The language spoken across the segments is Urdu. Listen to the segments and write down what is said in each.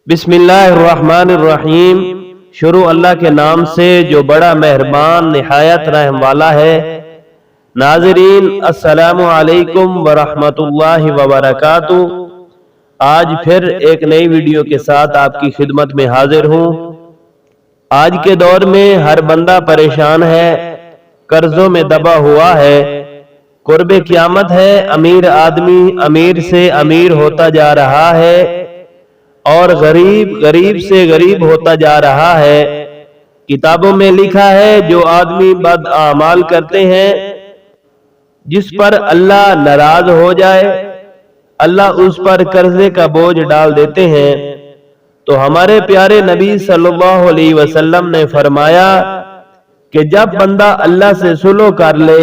بسم اللہ الرحمن الرحیم۔ شروع اللہ کے نام سے جو بڑا مہربان نہایت رحم والا ہے۔ ناظرین السلام علیکم ورحمۃ اللہ وبرکاتہ۔ آج پھر ایک نئی ویڈیو کے ساتھ آپ کی خدمت میں حاضر ہوں۔ آج کے دور میں ہر بندہ پریشان ہے، قرضوں میں دبا ہوا ہے، قرب قیامت ہے، امیر آدمی امیر سے امیر ہوتا جا رہا ہے اور غریب غریب سے غریب ہوتا جا رہا ہے۔ کتابوں میں لکھا ہے جو آدمی بد اعمال کرتے ہیں، جس پر اللہ ناراض ہو جائے، اللہ اس پر قرضے کا بوجھ ڈال دیتے ہیں۔ تو ہمارے پیارے نبی صلی اللہ علیہ وسلم نے فرمایا کہ جب بندہ اللہ سے صلح کر لے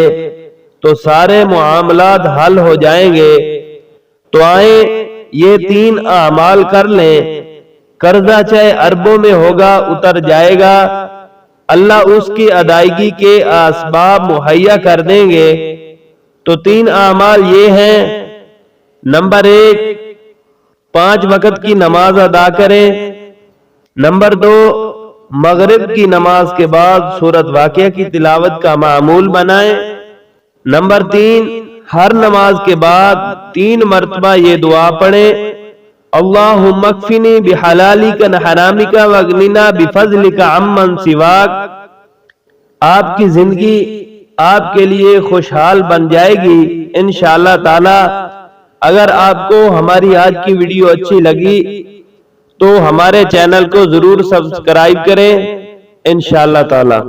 تو سارے معاملات حل ہو جائیں گے۔ تو آئیں یہ 3 اعمال کر لیں، قرضہ چاہے اربوں میں ہوگا اتر جائے گا، اللہ اس کی ادائیگی کے اسباب مہیا کر دیں گے۔ تو 3 اعمال یہ ہیں۔ نمبر 1، 5 وقت کی نماز ادا کریں۔ نمبر 2، مغرب کی نماز کے بعد سورۃ واقعہ کی تلاوت کا معمول بنائیں۔ نمبر 3، ہر نماز کے بعد 3 مرتبہ یہ دعا پڑھیں، اللہم اکفنی بحلالک عن حرامک واغننا بفضلک عمن سواک۔ آپ کی زندگی آپ کے لیے خوشحال بن جائے گی انشاءاللہ تعالی۔ اگر آپ کو ہماری آج کی ویڈیو اچھی لگی تو ہمارے چینل کو ضرور سبسکرائب کریں انشاءاللہ تعالی۔